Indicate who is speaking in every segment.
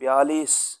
Speaker 1: 42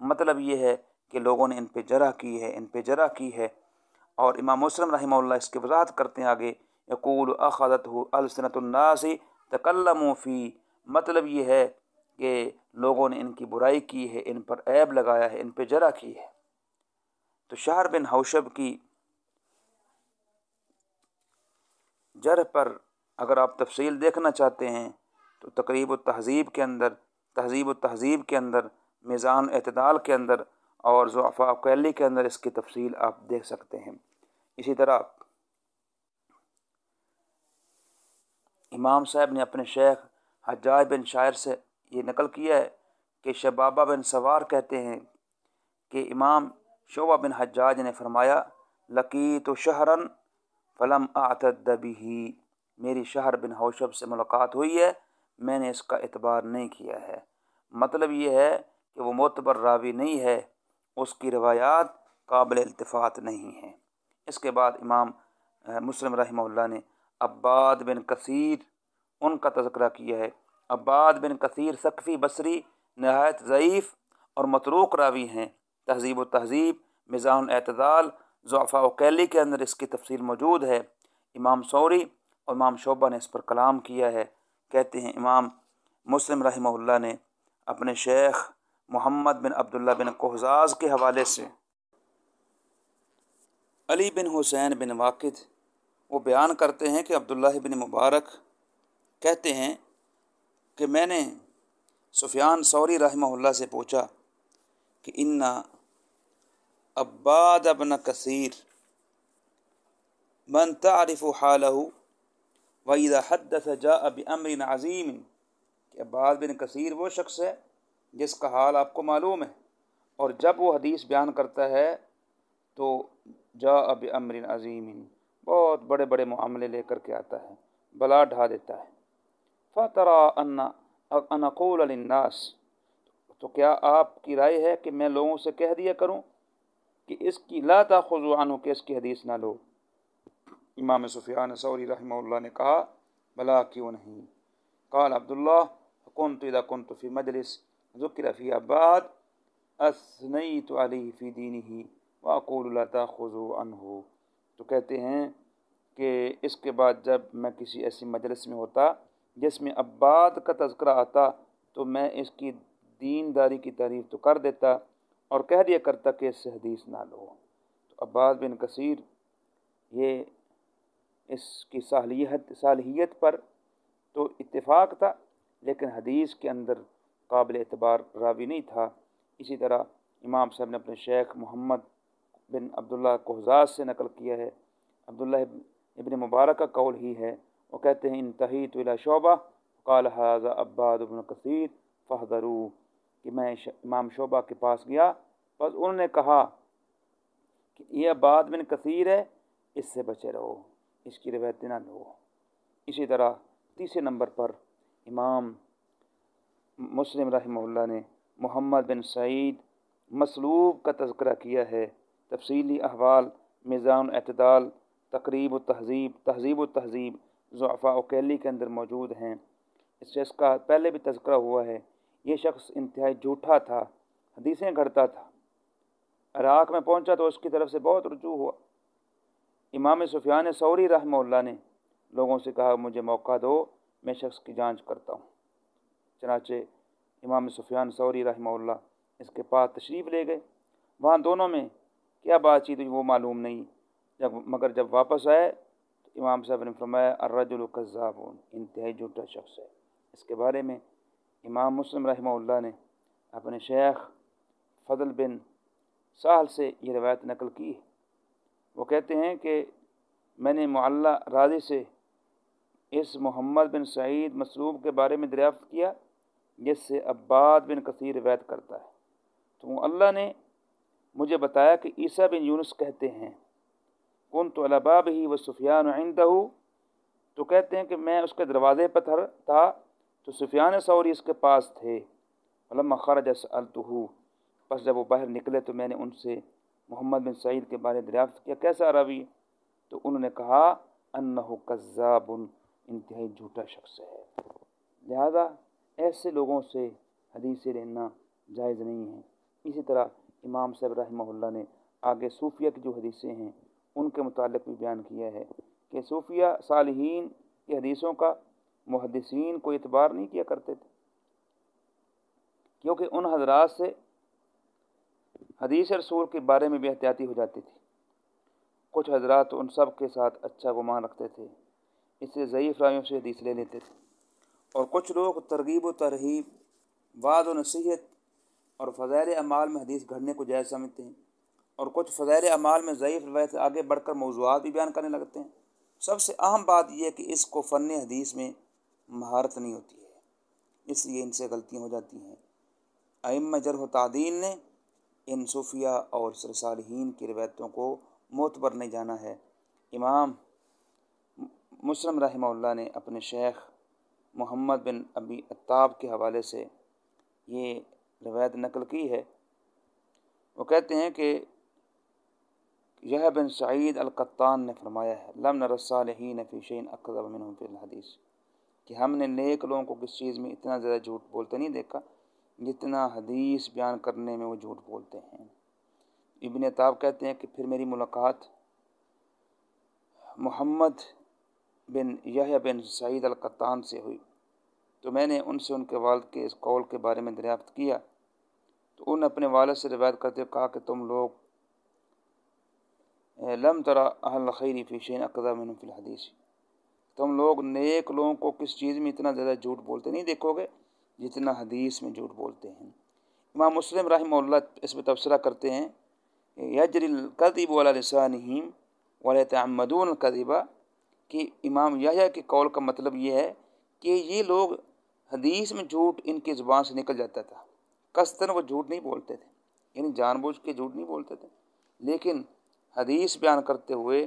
Speaker 1: مطلب یہ ہے کہ لوگوں نے ان پہ جرح کی ہے اور امام مسلم رحمہ اللہ اس کی وضاحت کرتے ہیں آگے، یقول اخذتہ السنۃ الناس تکلموا فی، مطلب یہ ہے کہ لوگوں نے ان کی برائی کی ہے، ان پر عیب لگایا ہے، ان پہ جرح کی ہے۔ تو شہر بن حوشب کی جرح پر اگر آپ تفصیل دیکھنا چاہتے ہیں تو تہذیب التہذیب کے اندر، میزان اعتدال کے اندر اور ضعفاء قیلی کے اندر اس کی تفصیل آپ دیکھ سکتے ہیں۔ اسی طرح امام صاحب نے اپنے شیخ حجاج بن شاعر سے یہ نقل کیا ہے کہ شبابہ بن سوار کہتے ہیں کہ امام شعبہ بن حجاج نے فرمایا، لقیت شہرا فلم اعتد بہ، میری شہر بن حوشب سے ملاقات ہوئی ہے، میں نے اس کا اعتبار نہیں کیا ہے۔ مطلب یہ ہے کہ وہ معتبر راوی نہیں ہے، اس کی روایات قابل التفات نہیں ہیں۔ اس کے بعد امام مسلم رحمہ اللہ نے عباد بن کثیر ان کا تذکرہ کیا ہے۔ عباد بن کثیر ثقفی بصری نہایت ضعیف اور متروک راوی ہیں۔ تہذیب و تہذیب، میزان الاعتدال، ضعفاء و قیلی کے اندر اس کی تفصیل موجود ہے۔ امام ثوری اور امام شعبہ نے اس پر کلام کیا ہے۔ کہتے ہیں امام مسلم رحمہ اللہ نے اپنے شیخ محمد بن عبداللہ بن قہزاز کے حوالے سے علی بن حسین بن واقد وہ بیان کرتے ہیں کہ عبداللہ بن مبارک کہتے ہیں کہ میں نے سفیان ثوری رحمہ اللہ سے پوچھا کہ ان عباد بن کثیر من تعرف حالہ وَإِذَا حَدَّثَ جَاءَ بِأَمْرٍ عَظِيمٍ، کہ عباد بن کثیر وہ شخص ہے جس کا حال آپ کو معلوم ہے، اور جب وہ حدیث بیان کرتا ہے تو جاء بِأَمْرٍ عَظِيمٍ، بہت بڑے بڑے معاملے لے کر کے آتا ہے، بلا ڈھا دیتا ہے۔ فَتَرَىٰ أَنْ أَقُولَ لِلنَّاسِ، تو کیا آپ کی رائے ہے کہ میں لوگوں سے کہہ دیا کروں کہ اس کی لا تأخذوا عنہ، کہ اس کی حدیث نہ لو؟ امام سفیان ثوری رحمہ اللہ نے کہا بلا کیوں نہیں۔ قال عبداللہ كنت اذا كنت في مجلس ذکر فی عباد اثنیت علیہ فی دینہ واقول لا تأخذوا عنہ، تو کہتے ہیں کہ اس کے بعد جب میں کسی ایسی مجلس میں ہوتا جس میں عباد کا تذکرہ آتا تو میں اس کی دینداری کی تعریف تو کر دیتا اور کہہ دیا کرتا کہ اس سے حدیث نہ لو۔ تو عباد بن کثیر یہ اس کی صالحیت پر تو اتفاق تھا، لیکن حدیث کے اندر قابل اعتبار راوی نہیں تھا۔ اسی طرح امام صاحب نے اپنے شیخ محمد بن عبداللہ قہزاز سے نقل کیا ہے، عبداللہ ابن مبارک کا قول ہی ہے، وہ کہتے ہیں انتہیت الی شعبہ قال ھذا عباد بن کثیر فاحذروا، کہ میں امام شعبہ کے پاس گیا، بس انہوں نے کہا کہ یہ عباد بن کثیر ہے، اس سے بچے رہو، اس کی روایتیں نہ لو۔ اسی طرح تیسرے نمبر پر امام مسلم رحمہ اللہ نے محمد بن سعید مسلوب کا تذکرہ کیا ہے۔ تفصیلی احوال، میزان اعتدال، تقریب التہذیب، تہذیب التہذیب، ضعفاء وکیلی کے اندر موجود ہیں۔ اس کا پہلے بھی تذکرہ ہوا ہے۔ یہ شخص انتہائی جھوٹا تھا، حدیثیں گھڑتا تھا، عراق میں پہنچا تو اس کی طرف سے بہت رجوع ہوا۔ امام سفیان ثوری رحمہ اللہ نے لوگوں سے کہا مجھے موقع دو، میں شخص کی جانچ کرتا ہوں۔ چنانچہ امام سفیان ثوری رحمہ اللہ اس کے پاس تشریف لے گئے، وہاں دونوں میں کیا بات چیت ہوئی وہ معلوم نہیں، مگر جب واپس آئے تو امام صاحب نے فرمایا الرجل کذاب، انتہائی جھوٹا شخص ہے۔ اس کے بارے میں امام مسلم رحمہ اللہ نے اپنے شیخ فضل بن سہل سے یہ روایت نقل کی ہے۔ وہ کہتے ہیں کہ میں نے معلّہ راضی سے اس محمد بن سعید مسلوب کے بارے میں دریافت کیا جس سے عباد بن کثیر روایت کرتا ہے، تو اللہ نے مجھے بتایا کہ عیسیٰ بن یونس کہتے ہیں کنت علی بابہ وسفیان عندہ، تو کہتے ہیں کہ میں اس کے دروازے پر تھا تو سفیان ثوری اس کے پاس تھے، فلما خرج سألتہ، پس جب وہ باہر نکلے تو میں نے ان سے محمد بن سعید کے بارے دریافت کیا کیسا راوی، تو انہوں نے کہا انہ کذاب، انتہائی جھوٹا شخص ہے۔ لہذا ایسے لوگوں سے حدیثیں لینا جائز نہیں ہے۔ اسی طرح امام صاحب رحمہ اللہ نے آگے صوفیہ کی جو حدیثیں ہیں ان کے متعلق بھی بیان کیا ہے کہ صوفیہ صالحین کی حدیثوں کا محدثین کو اعتبار نہیں کیا کرتے تھے، کیونکہ ان حضرات سے حدیث رسول کے بارے میں بھی احتیاطی ہو جاتی تھی۔ کچھ حضرات ان سب کے ساتھ اچھا گمان رکھتے تھے، اس سے ضعیف راویوں سے حدیث لے لیتے تھے، اور کچھ لوگ ترغیب و ترہیب، وعظ و نصیحت اور فضائل اعمال میں حدیث گھڑنے کو جائز سمجھتے ہیں، اور کچھ فضائل اعمال میں ضعیف روایت سے آگے بڑھ کر موضوعات بھی بیان کرنے لگتے ہیں۔ سب سے اہم بات یہ ہے کہ اس کو فن حدیث میں مہارت نہیں ہوتی ہے، اس لیے ان سے غلطیاں ہو جاتی ہیں۔ ائمہ جرح و تعدیل نے ان صوفیہ اور صالحین کی روایتوں کو معتبر نہیں جانا ہے۔ امام مسلم رحمہ اللہ نے اپنے شیخ محمد بن ابی عتاب کے حوالے سے یہ روایت نقل کی ہے۔ وہ کہتے ہیں کہ یہ بن سعید القطان نے فرمایا ہے، لم نر الصالحین فی شیء اکذب منہم فی الحدیث، کہ ہم نے نیک لوگوں کو کس چیز میں اتنا زیادہ جھوٹ بولتے نہیں دیکھا جتنا حدیث بیان کرنے میں وہ جھوٹ بولتے ہیں۔ ابن عتاب کہتے ہیں کہ پھر میری ملاقات محمد بن یحییٰ بن سعید القطان سے ہوئی، تو میں نے ان سے ان کے والد کے اس قول کے بارے میں دریافت کیا، تو انہوں نے اپنے والد سے روایت کرتے ہوئے کہا کہ تم لوگ لم ترى اہل الخیر فی شیء اکذب منہم فی الحدیث، تم لوگ نیک لوگوں کو کس چیز میں اتنا زیادہ جھوٹ بولتے نہیں دیکھو گے جتنا حدیث میں جھوٹ بولتے ہیں۔ امام مسلم رحمہ اللہ اس میں تبصرہ کرتے ہیں، یجری الکذب علی لسانہم ولا یتعمدون الکذب، کہ امام یحییٰ کے قول کا مطلب یہ ہے کہ یہ لوگ حدیث میں جھوٹ ان کی زبان سے نکل جاتا تھا، قصداً وہ جھوٹ نہیں بولتے تھے، یعنی جان بوجھ کے جھوٹ نہیں بولتے تھے، لیکن حدیث بیان کرتے ہوئے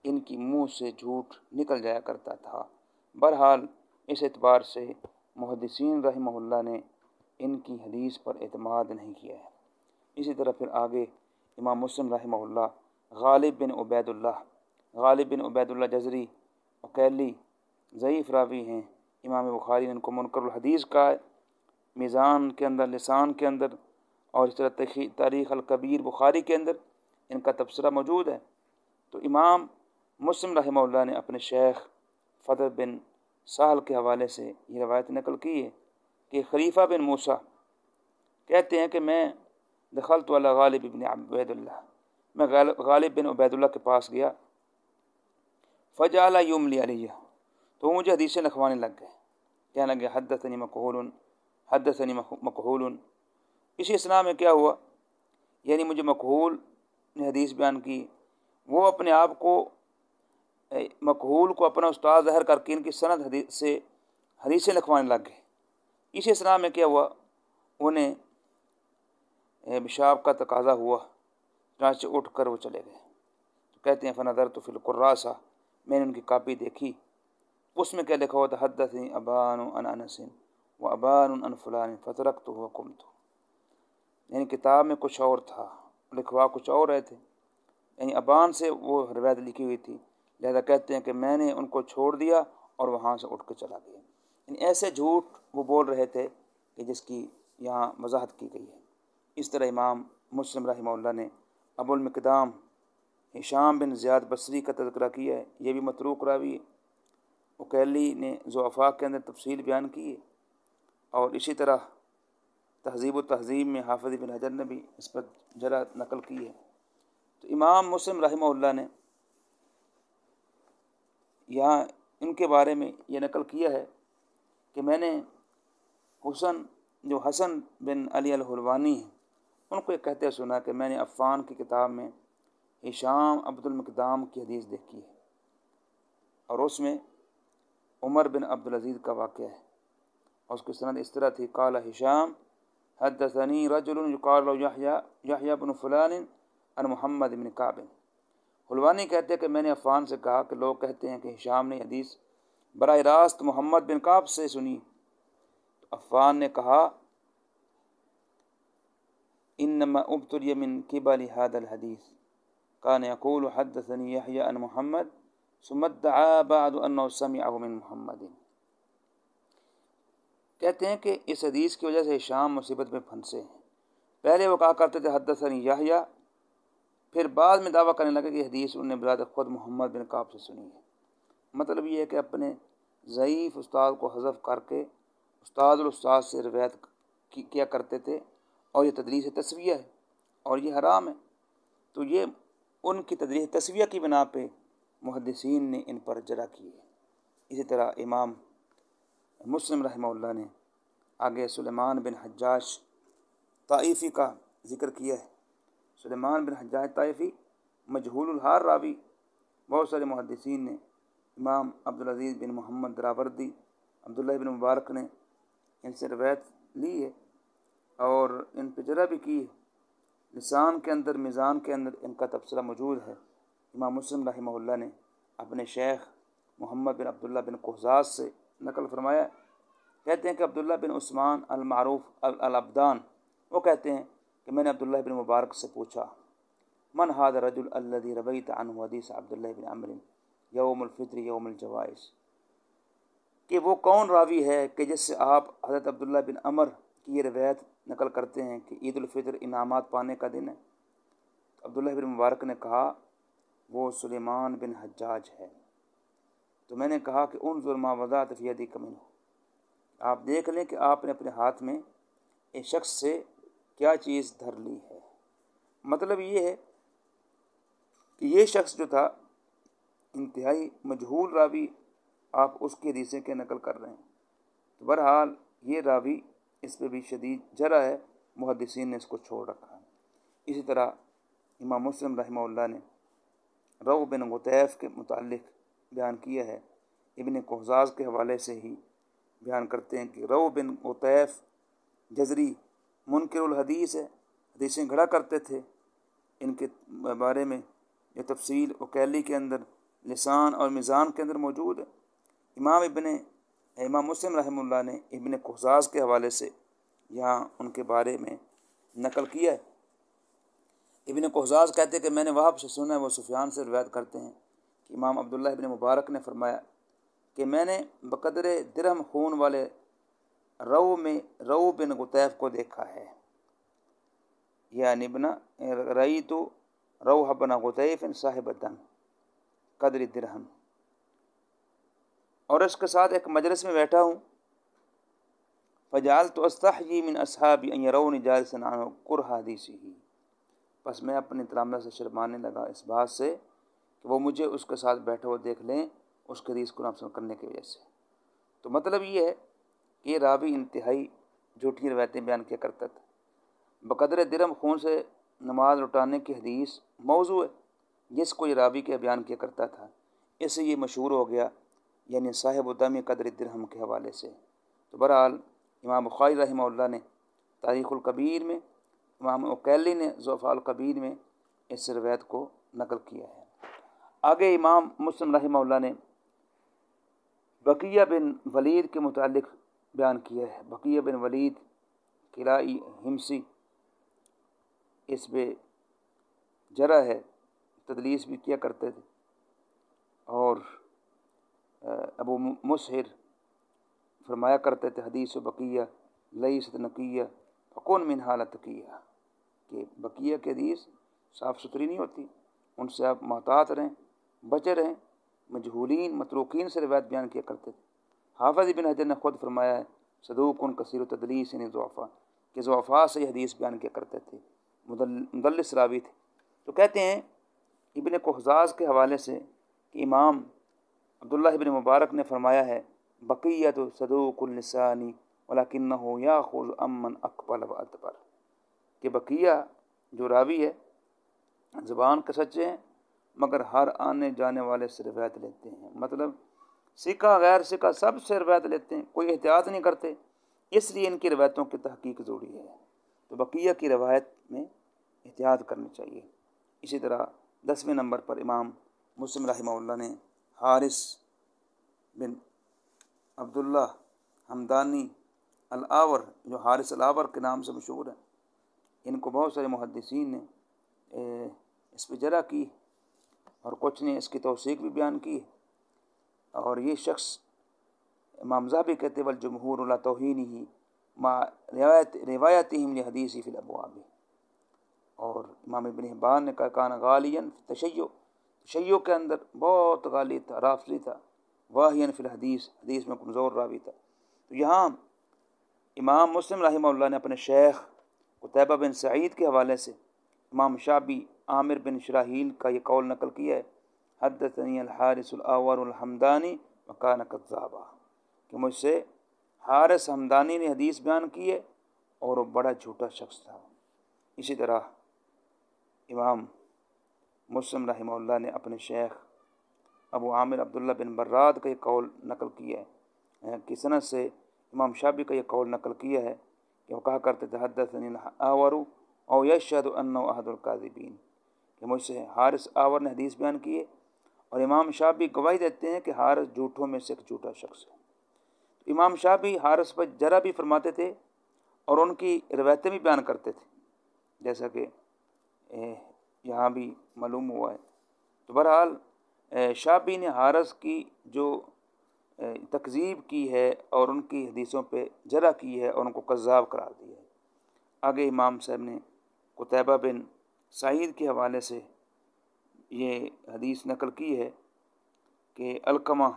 Speaker 1: ان کی منہ سے جھوٹ نکل جایا کرتا تھا۔ بہرحال اس اعتبار سے محدثین رحمہ اللہ نے ان کی حدیث پر اعتماد نہیں کیا ہے۔ اسی طرح پھر آگے امام مسلم رحمہ اللہ غالب بن عبید اللہ جزری عقیلی ضعیف راوی ہیں، امام بخاری نے ان کو منکر الحدیث کا میزان کے اندر، لسان کے اندر، اور اس طرح تاریخ الکبیر بخاری کے اندر ان کا تبصرہ موجود ہے۔ تو امام مسلم رحمہ اللہ نے اپنے شیخ فضل بن سہل کے حوالے سے یہ روایت نقل کی ہے کہ خلیفہ بن موسیٰ کہتے ہیں کہ میں دخلت علی غالب بن عبید اللہ، میں غالب بن عبید اللہ کے پاس گیا، فجعل یملی علیہ، تو وہ مجھے حدیثیں لکھوانے لگ گئے، کہنے لگے حدثنی مکحول۔ اسی اثناء میں کیا ہوا، یعنی مجھے مکحول نے حدیث بیان کی، وہ اپنے آپ کو مکحول کو اپنا استاد ظاہر کر کے ان کی سند سے حدیثیں لکھوانے لگ گئے۔ اسی اثناء میں کیا ہوا، انہیں پیشاب کا تقاضا ہوا، چنانچہ اٹھ کر وہ چلے گئے۔ تو کہتے ہیں فنظرت فی القراصہ، میں نے ان کی کاپی دیکھی، اس میں کیا لکھا ہوا تھا، حدثنی ابان عن انس و ابان عن فلان فترکتہ وقمت، یعنی کتاب میں کچھ اور تھا، لکھوا کچھ اور رہے تھے، یعنی ابان سے وہ روایت لکھی ہوئی تھی، لہذا کہتے ہیں کہ میں نے ان کو چھوڑ دیا اور وہاں سے اٹھ کے چلا گیا۔ یعنی ایسے جھوٹ وہ بول رہے تھے کہ جس کی یہاں وضاحت کی گئی ہے۔ اس طرح امام مسلم رحمہ اللہ نے ابو المقدام ہشام بن زیاد بصری کا تذکرہ کیا ہے، یہ بھی متروک راوی ہے۔ عقیلی نے ضعفاء کے اندر تفصیل بیان کی ہے، اور اسی طرح تہذیب و تہذیب میں حافظ بن حجر نے بھی اس پر جرح نقل کی ہے۔ تو امام مسلم رحمہ اللہ نے یہاں ان کے بارے میں یہ نقل کیا ہے کہ میں نے حسن بن علی الحلوانی ہیں، ان کو یہ کہتے سنا کہ میں نے عفان کی کتاب میں ہشام عبد المقدام کی حدیث دیکھی ہے، اور اس میں عمر بن عبدالعزیز کا واقعہ ہے، اور اس کی سند اس طرح تھی، قال ہشام حدثنی رجل یقال له یحییٰ بن فلان عن محمد بن کعب۔ حلوانی کہتے ہیں کہ میں نے عفان سے کہا کہ لوگ کہتے ہیں کہ ہشام نے حدیث براہ راست محمد بن کعب سے سنی، تو عفان نے کہا انما ابتلی من قبل هذا الحدیث كان يقول حدثني يحيى عن محمد ثم ادعى بعد انه سمعه من محمد۔ کہتے ہیں کہ اس حدیث کی وجہ سے ہشام مصیبت میں پھنسے ہیں، پہلے وہ کہا کرتے تھے حدثنی یحییٰ، پھر بعد میں دعویٰ کرنے لگے کہ حدیث انہوں نے بذات خود محمد بن کعب سے سنی ہے۔ مطلب یہ ہے کہ اپنے ضعیف استاد کو حذف کر کے استاد الاستاد سے روایت کیا کرتے تھے، اور یہ تدلیس تسویہ ہے اور یہ حرام ہے۔ تو یہ ان کی تدلیس تسویہ کی بنا پہ محدثین نے ان پر جرح کی ہے۔ اسی طرح امام مسلم رحمہ اللہ نے آگے سلیمان بن حجاج طائفی کا ذکر کیا ہے۔ سلیمان بن حجاج طائفی مجہول الحال راوی، بہت سارے محدثین نے، امام عبدالعزیز بن محمد دراوردی، عبداللہ بن مبارک نے ان سے روایت لی ہے اور ان پہ جرح بھی کی ہے۔ لسان کے اندر، میزان کے اندر ان کا تبصرہ موجود ہے۔ امام مسلم رحمہ اللہ نے اپنے شیخ محمد بن عبداللہ بن قہزاز سے نقل فرمایا، کہتے ہیں کہ عبداللہ بن عثمان المعروف العبدان وہ کہتے ہیں کہ میں نے عبداللہ بن مبارک سے پوچھا، من هذا الرجل الذي رويت عنه حدیث عبداللہ بن عمرو یوم الفطر یوم الجوائز، کہ وہ کون راوی ہے کہ جس سے آپ حضرت عبداللہ بن عمر کی یہ روایت نقل کرتے ہیں کہ عید الفطر انعامات پانے کا دن ہے؟ تو عبداللہ بن مبارک نے کہا وہ سلیمان بن حجاج ہے۔ تو میں نے کہا کہ انظر ما وضعت فی یدک منہ، آپ دیکھ لیں کہ آپ نے اپنے ہاتھ میں ایک شخص سے کیا چیز دھر لی ہے۔ مطلب یہ ہے کہ یہ شخص جو تھا انتہائی مجہول راوی، آپ اس کی حدیثیں کے نقل کر رہے ہیں۔ تو بہرحال یہ راوی، اس پہ بھی شدید جرح ہے، محدثین نے اس کو چھوڑ رکھا ہے۔ اسی طرح امام مسلم رحمہ اللہ نے رو بن غطیف کے متعلق بیان کیا ہے، ابن قہزاز کے حوالے سے ہی بیان کرتے ہیں کہ رو بن غطیف جزری منکر الحدیث ہے، حدیثیں گھڑا کرتے تھے۔ ان کے بارے میں یہ تفصیل اکیلی کے اندر، لسان اور میزان کے اندر موجود ہے۔ امام مسلم رحمہ اللہ نے ابن قہزاز کے حوالے سے یہاں ان کے بارے میں نقل کیا ہے۔ ابن قہزاز کہتے ہیں کہ میں نے وہب سے سنا ہے، وہ سفیان سے روایت کرتے ہیں کہ امام عبداللہ ابن مبارک نے فرمایا کہ میں نے بقدر درہم خون والے رو بن غطیف کو دیکھا ہے، یعنی رأیت روح بن غطیف صاحب الدم قدر درہم، اور اس کے ساتھ ایک مجلس میں بیٹھا ہوں، فجعلت استحیی من اصحابی ان یرونی جالسا عنہ کرہ حدیثہ، بس میں اپنی تلامذہ سے شرمانے لگا اس بات سے کہ وہ مجھے اس کے ساتھ بیٹھے ہوئے دیکھ لیں اس کے حدیث کو ناپسند کرنے کی وجہ سے۔ تو مطلب یہ ہے کہ یہ راوی انتہائی جھوٹی روایتیں بیان کیا کرتا تھا۔ بقدر درہم خون سے نماز لٹانے کی حدیث موضوع ہے جس کو یہ راوی کے بیان کیا کرتا تھا، اس سے یہ مشہور ہو گیا، یعنی صاحب الدم قدر درہم کے حوالے سے۔ تو بہرحال امام بخاری رحمہ اللہ نے تاریخ الکبیر میں، امام اکیلی نے ضعفاء الکبیر میں اس روایت کو نقل کیا ہے۔ آگے امام مسلم رحمہ اللہ نے بقیہ بن ولید کے متعلق بیان کیا ہے۔ بقیہ بن ولید قلائی ہمسی، اس پہ جرح ہے، تدلیس بھی کیا کرتے تھے، اور ابو مسہر فرمایا کرتے تھے حدیث و بقیہ لیست نقیہ فکن من حالت کیا، کہ بقیہ کی حدیث صاف ستھری نہیں ہوتی، ان سے آپ محتاط رہیں، بچے رہیں۔ مجہولین متروکین سے روایت بیان کیا کرتے تھے۔ حافظ ابن حجر نے خود فرمایا ہے صدوق کثیر تدلیس یعنی ضعفاء، کہ ضعفاء سے یہ حدیث بیان کیا کرتے تھے، مدلس راوی تھے۔ تو کہتے ہیں ابن قہزاز کے حوالے سے کہ امام عبداللہ ابن مبارک نے فرمایا ہے بقیۃ صدوق اللسانی ولکنہ یاخذ امن اقبل و ادبر، کہ بقیہ جو راوی ہے زبان کے سچے ہیں مگر ہر آنے جانے والے سے روایت لیتے ہیں، مطلب سکہ غیر سکہ سب سے روایت لیتے ہیں، کوئی احتیاط نہیں کرتے، اس لیے ان کی روایتوں کی تحقیق ضروری ہے۔ تو بقیہ کی روایت میں احتیاط کرنی چاہیے۔ اسی طرح 10ویں نمبر پر امام مسلم رحمہ اللہ نے حارث بن عبداللہ حمدانی الآور، جو حارث الآور کے نام سے مشہور ہیں، ان کو بہت سارے محدثین نے اس پہ جرح کی اور کچھ نے اس کی توثیق بھی بیان کی، اور یہ شخص امام ذہبی کہتے والجمہور لا توہینہ مع روایتہم لحدیث فی الابواب، اور امام ابن حبان نے کہا کان غالین تشیع کے اندر بہت غالی تھا، رافضی تھا، واہین فی الحدیث، حدیث میں کمزور راوی تھا۔ تو یہاں امام مسلم رحمہ اللہ نے اپنے شیخ قتیبہ بن سعید کے حوالے سے امام شعبی عامر بن شراحیل کا یہ قول نقل کیا ہے، حدثنی الحارث الاعور الحمدانی وکان کذابا، کہ مجھ سے حارث حمدانی نے حدیث بیان کی ہے اور وہ بڑا جھوٹا شخص تھا۔ اسی طرح امام مسلم رحمہ اللہ نے اپنے شیخ ابو عامر عبداللہ بن براد کا یہ قول نقل کیا ہے کہ سند سے امام شعبی کا یہ قول نقل کیا ہے کہ وہ کہا کرتے تھے حدثنی الاعور او یشہد انہ احد الکاذبین، کہ مجھ سے حارث آور نے حدیث بیان کی ہے اور امام شعبی گواہی دیتے ہیں کہ حارث جھوٹوں میں سے ایک جھوٹا شخص ہے۔ امام شعبی حارث پر جرح بھی فرماتے تھے اور ان کی روایتیں بھی بیان کرتے تھے، جیسا کہ یہاں بھی معلوم ہوا ہے۔ تو بہرحال شعبی نے حارث کی جو تکذیب کی ہے اور ان کی حدیثوں پہ جرح کی ہے اور ان کو کذاب قرار دیا ہے۔ آگے امام صاحب نے قتیبہ بن سعید کے حوالے سے یہ حدیث نقل کی ہے کہ علقمہ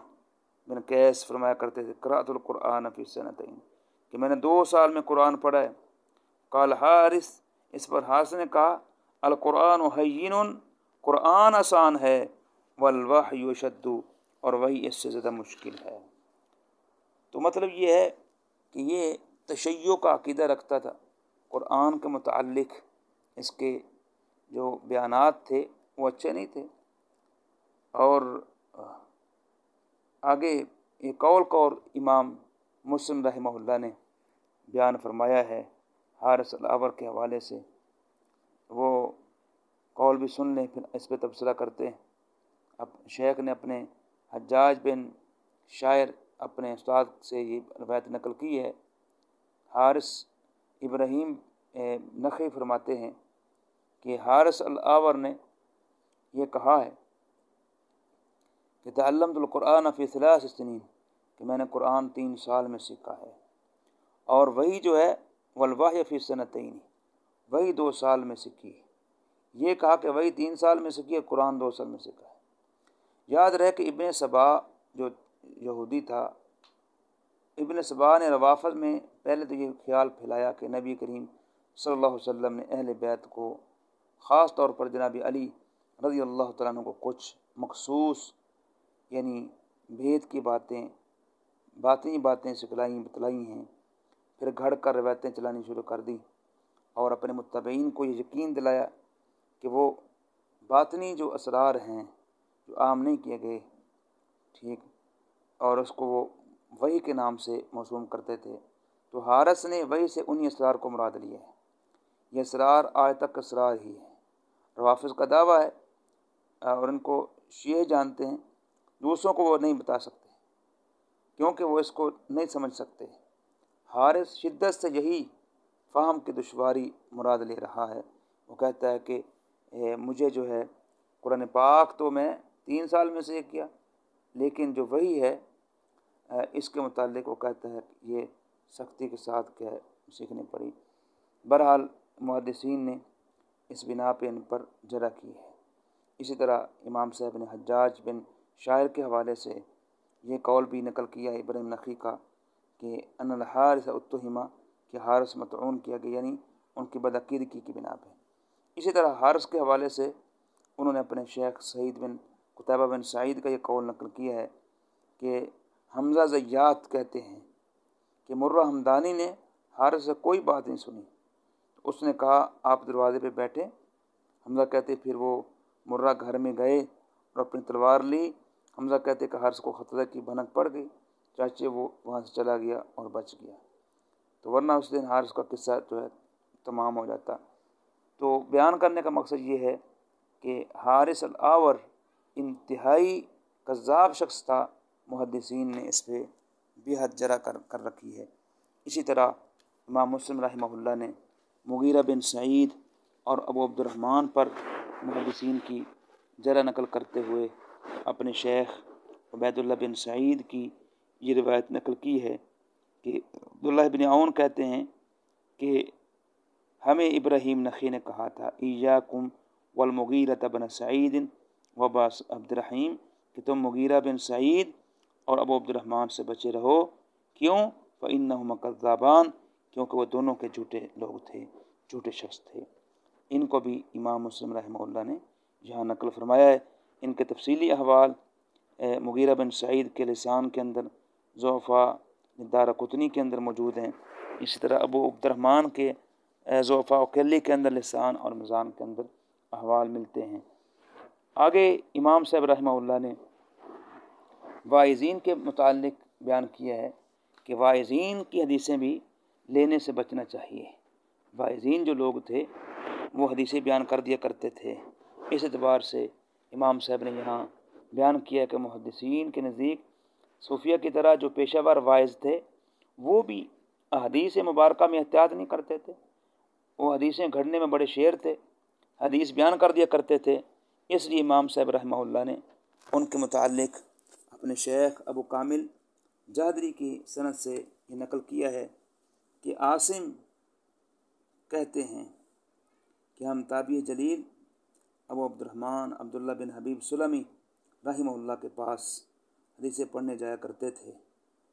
Speaker 1: بن قیس فرمایا کرتے تھے قرأت القرآن فی سنتین، کہ میں نے 2 سال میں قرآن پڑھا ہے۔ قال حارث، اس پر حارث نے کہا القرآن حیین، قرآن آسان ہے، والوحی شد، اور وحی اس سے زیادہ مشکل ہے۔ تو مطلب یہ ہے کہ یہ تشیع کا عقیدہ رکھتا تھا، قرآن کے متعلق اس کے جو بیانات تھے وہ اچھے نہیں تھے۔ اور آگے ایک اور امام مسلم رحمہ اللہ نے بیان فرمایا ہے حارث الاعور کے حوالے سے، وہ قول بھی سن لیں پھر اس پہ تبصرہ کرتے ہیں۔ اب شیخ نے اپنے حجاج بن شاعر اپنے استاد سے یہ روایت نقل کی ہے۔ حارث ابراہیم نخعی فرماتے ہیں کہ حارث الاعور نے یہ کہا ہے کہ تعلمت القرآن فی 3 سنین، کہ میں نے قرآن 3 سال میں سیکھا ہے، اور وہی جو ہے والوحی فی سنتین، وہی 2 سال میں سیکھی ہے۔ یہ کہا کہ وہی 3 سال میں سیکھی ہے، قرآن 2 سال میں سیکھا ہے۔ یاد رہے کہ ابن سبا جو یہودی تھا، ابن سبا نے روافض میں پہلے تو یہ خیال پھیلایا کہ نبی کریم صلی اللہ علیہ وسلم نے اہل بیت کو، خاص طور پر جناب علی رضی اللہ تعالیٰ عنہ کو کچھ مخصوص یعنی بھید کی باتیں، باطنی باتیں بتلائی ہیں، پھر گھڑ کر روایتیں چلانی شروع کر دی اور اپنے متبعین کو یہ یقین دلایا کہ وہ باطنی جو اسرار ہیں جو عام نہیں کیے گئے، ٹھیک، اور اس کو وہ وحی کے نام سے موسوم کرتے تھے۔ تو حارث نے وحی سے انہی اسرار کو مراد لیا ہے۔ یہ اسرار آج تک اسرار ہی ہے۔ روافض کا دعویٰ ہے اور ان کو شیعہ جانتے ہیں، دوسروں کو وہ نہیں بتا سکتے کیونکہ وہ اس کو نہیں سمجھ سکتے۔ حارث شدت سے یہی فہم کی دشواری مراد لے رہا ہے۔ وہ کہتا ہے کہ مجھے جو ہے قرآن پاک تو میں 3 سال میں سے کیا، لیکن جو وحی ہے اس کے متعلق وہ کہتا ہے کہ یہ سختی کے ساتھ کیا ہے سیکھنی پڑی۔ بہرحال محدثین نے اس بنا پہ ان پر جرح کی ہے۔ اسی طرح امام صاحب نے حجاج بن شاعر کے حوالے سے یہ قول بھی نقل کیا ہے ابراہیم نخعی کا کہ ان الحارث اتہم، کہ حارث مطعون کیا گیا، یعنی ان کی بدعقیدگی کی بنا پہ۔ اسی طرح حارث کے حوالے سے انہوں نے اپنے شیخ سعید بن قتیبہ بن سعید کا یہ قول نقل کیا ہے کہ حمزہ زیات کہتے ہیں کہ مرہ حمدانی نے حارث سے کوئی بات نہیں سنی، اس نے کہا آپ دروازے پہ بیٹھے۔ حمزہ کہتے پھر وہ مرہ گھر میں گئے اور اپنی تلوار لی۔ حمزہ کہتے کہ حارث کو خطرہ کی بھنک پڑ گئی، چاچے وہ وہاں سے چلا گیا اور بچ گیا، تو ورنہ اس دن حارث کا قصہ جو ہے تمام ہو جاتا۔ تو بیان کرنے کا مقصد یہ ہے کہ حارث الاعور انتہائی کذاب شخص تھا، محدثین نے اس پہ بے حد جرح کر رکھی ہے۔ اسی طرح امام مسلم رحمہ اللہ نے مغیرہ بن سعید اور ابو عبد الرحمن پر محدثین کی جرح نقل کرتے ہوئے اپنے شیخ عبید اللہ بن سعید کی یہ روایت نقل کی ہے کہ عبداللہ بن عون کہتے ہیں کہ ہمیں ابراہیم نخی نے کہا تھا ایاکم والمغیرۃ بن سعید وابا عبد الرحیم کہ تم مغیرہ بن سعید اور ابو عبد الرحمن سے بچے رہو. کیوں؟ فإنہما کذابان کیونکہ وہ دونوں کے جھوٹے لوگ تھے، جھوٹے شخص تھے. ان کو بھی امام مسلم رحمہ اللہ نے یہاں نقل فرمایا ہے. ان کے تفصیلی احوال مغیرہ بن سعید کے لسان کے اندر، ضعفاء دارقطنی کے اندر موجود ہیں. اسی طرح ابو عبد الرحمن کے ضعفاء کلی کے اندر لسان اور میزان کے اندر احوال ملتے ہیں. آگے امام صاحب رحمہ اللہ نے واعظین کے متعلق بیان کیا ہے کہ واعظین کی حدیثیں بھی لینے سے بچنا چاہیے. واعظین جو لوگ تھے وہ حدیثیں بیان کر دیا کرتے تھے. اس اعتبار سے امام صاحب نے یہاں بیان کیا کہ محدثین کے نزدیک صوفیہ کی طرح جو پیشہ ور واعظ تھے وہ بھی حدیث مبارکہ میں احتیاط نہیں کرتے تھے. وہ حدیثیں گھڑنے میں بڑے شیر تھے، حدیث بیان کر دیا کرتے تھے. اس لیے امام صاحب رحمہ اللہ نے ان کے متعلق اپنے شیخ ابو کامل جادری کی سند سے یہ نقل کیا ہے کہ عاصم کہتے ہیں کہ ہم تابعی جلیل ابو عبد الرحمن عبداللہ بن حبیب سلمی رحمہ اللہ کے پاس حدیثیں پڑھنے جایا کرتے تھے.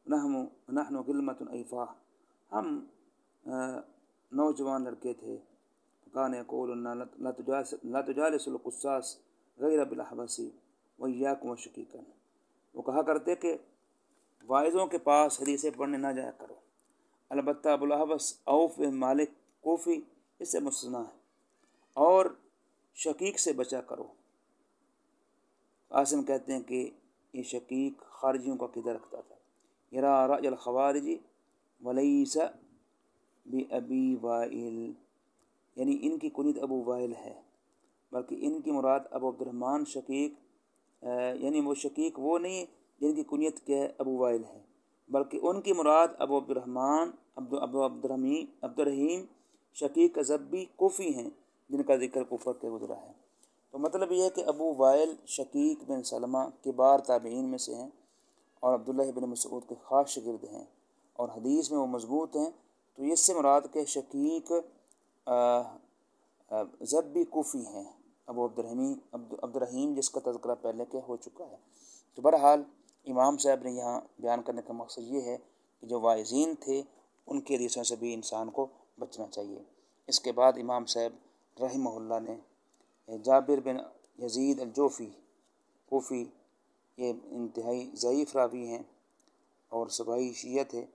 Speaker 1: نحن غلمۃ ایفا، ہم نوجوان لڑکے تھے. کان یقول لا تجالس القصاص غیر بالاحبس وایاکم وشکیکا، وہ کہا کرتے کہ واعظوں کے پاس حدیثیں پڑھنے نہ جایا کرو، البتہ ابو الاحوص اوف بن مالک کوفی اس سے مستثنیٰ ہے، اور شقیق سے بچا کرو. قاسم کہتے ہیں کہ یہ شقیق خارجیوں کا عقیدہ رکھتا تھا. یرا رأی الخوارج ولیس بأبی وائل، یعنی ان کی کنیت ابو وائل ہے، بلکہ ان کی مراد ابو عبد الرحمن شقیق، یعنی وہ شقیق وہ نہیں جن کی کنیت کیا ہے ابو وائل ہے، بلکہ ان کی مراد ابو عبد الرحمن ابو عبد الرحیم شقیق زبی کوفی ہیں جن کا ذکر کوفہ کے گزرا ہے. تو مطلب یہ ہے کہ ابو وائل شقیق بن سلمہ کبار تابعین میں سے ہیں اور عبداللہ بن مسعود کے خاص شاگرد ہیں اور حدیث میں وہ مضبوط ہیں. تو اس سے مراد کہ شقیق زبی کوفی ہیں، ابو عبد الرحیم جس کا تذکرہ پہلے کے ہو چکا ہے. تو بہرحال امام صاحب نے یہاں بیان کرنے کا مقصد یہ ہے کہ جو واعظین تھے ان کے حدیثوں سے بھی انسان کو بچنا چاہیے. اس کے بعد امام صاحب رحمہ اللہ نے جابر بن یزید الجوفی کوفی، یہ انتہائی ضعیف راوی ہیں اور صبائی شیعہ تھے،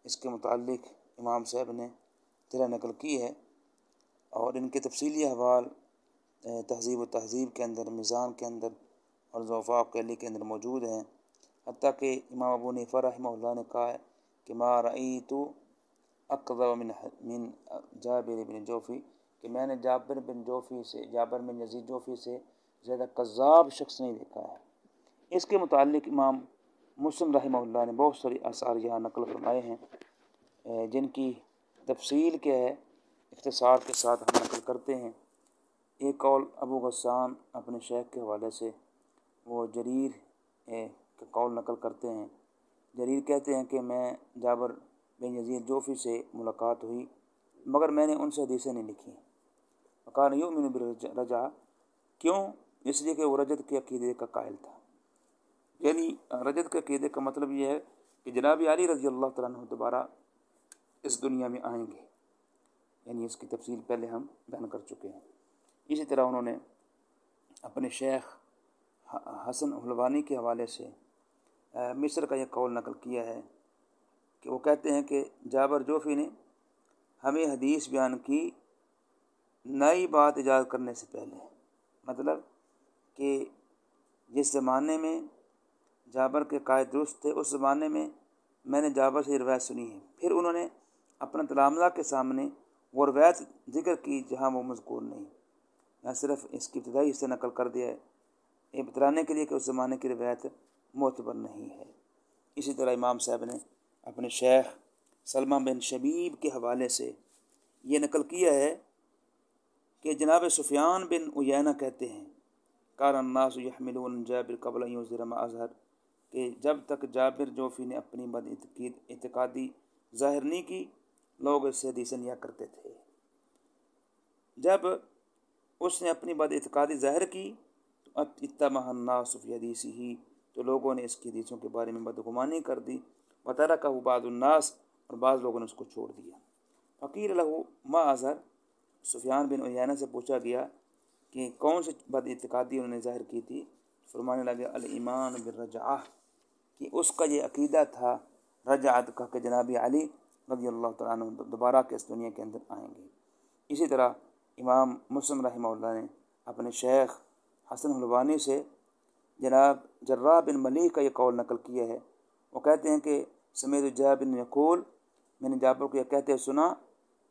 Speaker 1: اس کے متعلق امام صاحب نے طرح نقل کی ہے اور ان کے تفصیلی احوال تہذیب و تہذیب کے اندر، میزان کے اندر اور ضعفاء قیلی کے اندر موجود ہیں. حتیٰ کہ امام ابو حنیفہ رحمہ اللہ نے کہا ہے کہ ما رأیت اکذب من جابر بن جوفی، کہ میں نے جابر بن یزید جوفی سے زیادہ کذاب شخص نہیں دیکھا ہے. اس کے متعلق امام مسلم رحمہ اللہ نے بہت ساری آثار یہاں نقل فرمائے ہیں جن کی تفصیل کیا ہے اختصار کے ساتھ ہم نقل کرتے ہیں. ایک قول ابو غسان اپنے شیخ کے حوالے سے وہ جریر کا قول نقل کرتے ہیں. جریر کہتے ہیں کہ میں جابر بن یزید جوفی سے ملاقات ہوئی مگر میں نے ان سے حدیثیں نہیں لکھی. وکان یؤمن بالرجع، کیوں؟ اس لیے کہ وہ رجت کے عقیدے کا قائل تھا. یعنی رجت کے عقیدے کا مطلب یہ ہے کہ جناب علی رضی اللہ تعالیٰ عنہ دوبارہ اس دنیا میں آئیں گے، یعنی اس کی تفصیل پہلے ہم بیان کر چکے ہیں. اسی طرح انہوں نے اپنے شیخ حسن حلوانی کے حوالے سے مصر کا یہ قول نقل کیا ہے کہ وہ کہتے ہیں کہ جابر جوفی نے ہمیں حدیث بیان کی نئی بات ایجاد کرنے سے پہلے. مطلب کہ جس زمانے میں جابر کے قائد درست تھے اس زمانے میں نے جابر سے روایت سنی ہے، پھر انہوں نے اپنا تلامذہ کے سامنے وہ روایت ذکر کی جہاں وہ مذکور نہیں، یا صرف اس کی ابتدائی حصے نقل کر دیا ہے یہ بتلانے کے لیے کہ اس زمانے کی روایت معتبر نہیں ہے. اسی طرح امام صاحب نے اپنے شیخ سلمہ بن شبیب کے حوالے سے یہ نقل کیا ہے کہ جناب سفیان بن عیینہ کہتے ہیں کان الناس یحملون جابر قبل ان یظہر ما اظہر، کہ جب تک جابر جوفی نے اپنی بد اعتقادی ظاہر نہیں کی لوگ اس سے حدیثیں لیا کرتے تھے. جب اس نے اپنی بد اعتقادی ظاہر کی تو اتبع الناس فی حدیثہ، تو لوگوں نے اس کی حدیثوں کے بارے میں بدگمانی کر دی، وترکہ بعض الناس، اور بعض لوگوں نے اس کو چھوڑ دیا۔ فقیل لہ ما اظہر، سفیان بن عیینہ سے پوچھا گیا کہ کون سی بد اعتقادی انہوں نے ظاہر کی تھی؟ فرمانے لگے الایمان بالرجعہ، کہ اس کا یہ عقیدہ تھا رجعت کا، کہ جناب علی رضی اللہ تعالیٰ عنہ دوبارہ کے اس دنیا کے اندر آئیں گے۔ اسی طرح امام مسلم رحمہ اللہ نے اپنے شیخ حسن حلوانی سے جناب جراح بن ملیح کا یہ قول نقل کیا ہے۔ وہ کہتے ہیں کہ سمیعت جابر بن یقول، میں نے جابر کو یہ کہتے سنا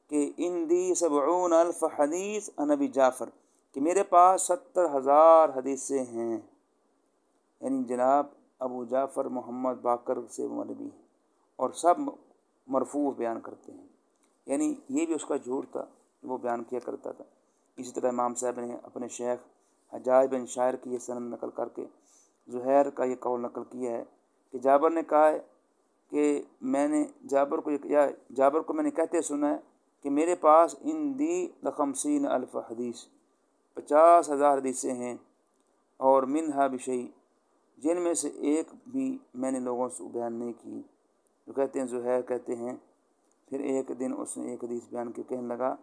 Speaker 1: کہ اندی 70,000 حدیث عن ابی جعفر، کہ میرے پاس 70,000 حدیثیں ہیں، یعنی جناب ابو جعفر محمد باقر سے مروی، اور سب مرفوع بیان کرتے ہیں، یعنی یہ بھی اس کا جھوٹ تھا، وہ بیان کیا کرتا تھا۔ اسی طرح امام صاحب نے اپنے شیخ حجاج بن شاعر کی یہ سند نقل کر کے زہیر کا یہ قول نقل کیا ہے کہ جابر نے کہا ہے کہ میں نے جابر کو میں نے کہتے سنا ہے کہ میرے پاس اندی 50,000 حدیث، 50,000 حدیثیں ہیں، اور منہا بشیء، جن میں سے ایک بھی میں نے لوگوں سے بیان نہیں کی۔ جو کہتے ہیں زہیر کہتے ہیں پھر ایک دن اس نے ایک حدیث بیان کی، کہنے لگا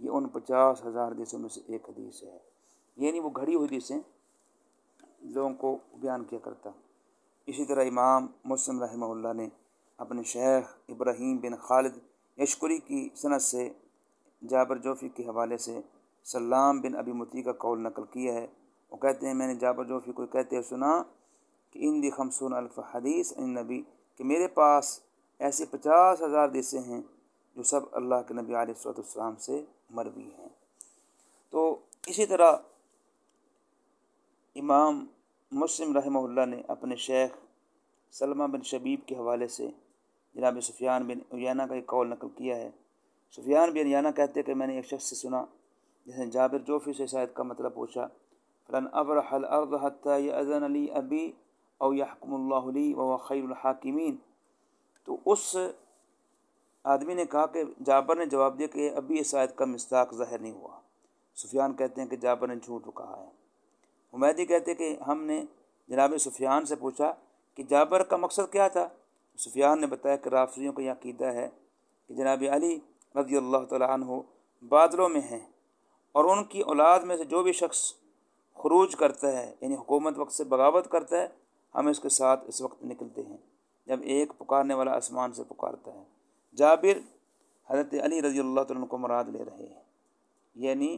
Speaker 1: یہ ان 50,000 حدیثوں میں سے ایک حدیث ہے، یعنی وہ گھڑی ہوئی حدیثیں لوگوں کو بیان کیا کرتا۔ اسی طرح امام مسلم رحمہ اللہ نے اپنے شیخ ابراہیم بن خالد یشکری کی سند سے جابر جوفی کے حوالے سے سلام بن ابی مطیع کا قول نقل کیا ہے۔ وہ کہتے ہیں میں نے جابر جوفی کو کہتے سنا کہ اندی 50,000 حدیث عن نبی، کہ میرے پاس ایسے 50,000 حدیثیں ہیں جو سب اللہ کے نبی علیہ السلام سے مروی ہیں۔ تو اسی طرح امام مسلم رحمہ اللہ نے اپنے شیخ سلمہ بن شبیب کے حوالے سے جناب سفیان بن عیینہ کا ایک قول نقل کیا ہے۔ سفیان بن عیینہ کہتے کہ میں نے ایک شخص سے سنا جس نے جابر جوفی سے شاید کا مطلب پوچھا، فلن ابرح الارض حتی یأذن لی ابی او یحکم اللہ لی وهو خیر الحاکمین، تو اس آدمی نے کہا کہ جابر نے جواب دیا کہ ابھی اس آیت کا مصداق ظاہر نہیں ہوا۔ سفیان کہتے ہیں کہ جابر نے جھوٹ کہا ہے۔ حمیدی کہتے کہ ہم نے جناب سفیان سے پوچھا کہ جابر کا مقصد کیا تھا؟ سفیان نے بتایا کہ رافضیوں کا یہ عقیدہ ہے کہ جناب علی رضی اللہ تعالیٰ عنہ بادلوں میں ہیں، اور ان کی اولاد میں سے جو بھی شخص خروج کرتا ہے، یعنی حکومت وقت سے بغاوت کرتا ہے، ہم اس کے ساتھ اس وقت نکلتے ہیں جب ایک پکارنے والا آسمان سے پکارتا ہے۔ جابر حضرت علی رضی اللہ تعالیٰ عنہ کو مراد لے رہے ہیں، یعنی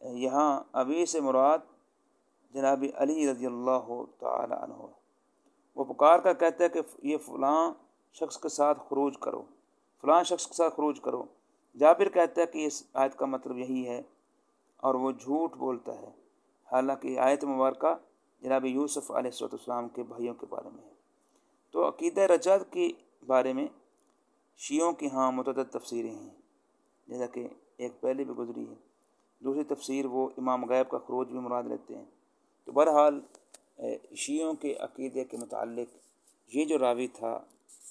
Speaker 1: یہاں ابھی سے مراد جناب علی رضی اللہ تعالی عنہ، وہ پکار کر کہتا ہے کہ یہ فلاں شخص کے ساتھ خروج کرو، فلاں شخص کے ساتھ خروج کرو۔ جابر کہتا ہے کہ اس آیت کا مطلب یہی ہے، اور وہ جھوٹ بولتا ہے، حالانکہ آیت مبارکہ جناب یوسف علیہ السلام کے بھائیوں کے بارے میں ہے۔ تو عقیدہ رجعت کے بارے میں شیعوں کی ہاں متعدد تفسیریں ہیں، جیسا کہ ایک پہلے بھی گزری ہے۔ دوسری تفسیر وہ امام غیب کا خروج بھی مراد لیتے ہیں۔ تو بہرحال شیعوں کے عقیدے کے متعلق یہ جو راوی تھا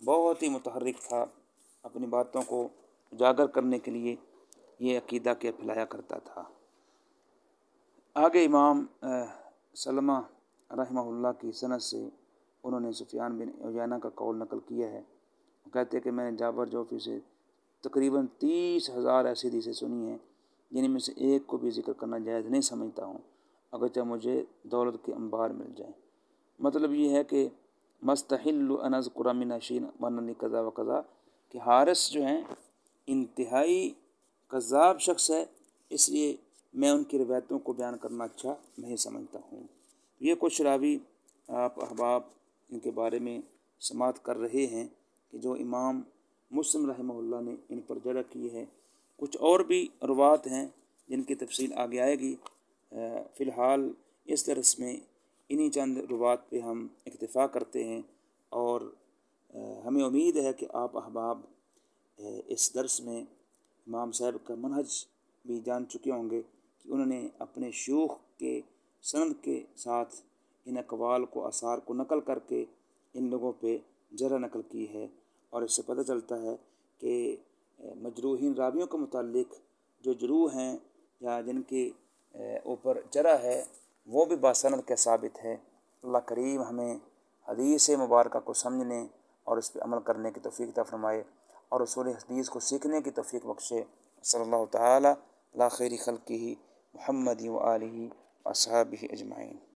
Speaker 1: بہت ہی متحرک تھا، اپنی باتوں کو اجاگر کرنے کے لیے یہ عقیدہ کے پھیلایا کرتا تھا۔ آگے امام سلمہ رحمہ اللہ کی سند سے انہوں نے سفیان بن عیینہ کا قول نقل کیا ہے۔ وہ کہتے ہیں کہ میں نے جابر جوفی سے تقریباً 30,000 ایسی حدیثیں سنی ہیں جن میں سے ایک کو بھی ذکر کرنا جائز نہیں سمجھتا ہوں، اگرچہ مجھے دولت کے انبار مل جائیں۔ مطلب یہ ہے کہ مستحل ان اذکر من عشین وننی قضا و قضا، کہ حارث جو ہیں انتہائی کذاب شخص ہے، اس لیے میں ان کی روایتوں کو بیان کرنا اچھا نہیں سمجھتا ہوں۔ یہ کچھ راوی آپ احباب ان کے بارے میں سماعت کر رہے ہیں کہ جو امام مسلم رحمہ اللہ نے ان پر جرح کی ہے۔ کچھ اور بھی روات ہیں جن کی تفصیل آگے آئے گی۔ فی الحال اس درس میں انہی چند روات پہ ہم اکتفا کرتے ہیں، اور ہمیں امید ہے کہ آپ احباب اس درس میں امام صاحب کا منہج بھی جان چکے ہوں گے کہ انہوں نے اپنے شیوخ کے سند کے ساتھ ان اقوال کو آثار کو نقل کر کے ان لوگوں پہ جرح نقل کی ہے، اور اس سے پتہ چلتا ہے کہ مجروحین راویوں کے متعلق جو جروح ہیں یا جن کے اوپر جرح ہے وہ بھی باسند کے ثابت ہے۔ اللہ کریم ہمیں حدیث مبارکہ کو سمجھنے اور اس پہ عمل کرنے کی توفیق عطا فرمائے، اور اصول حدیث کو سیکھنے کی توفیق بخشے۔ صلی اللہ تعالیٰ علی خیر خلقہ محمد و آلہ و اصحابہ اجمعین۔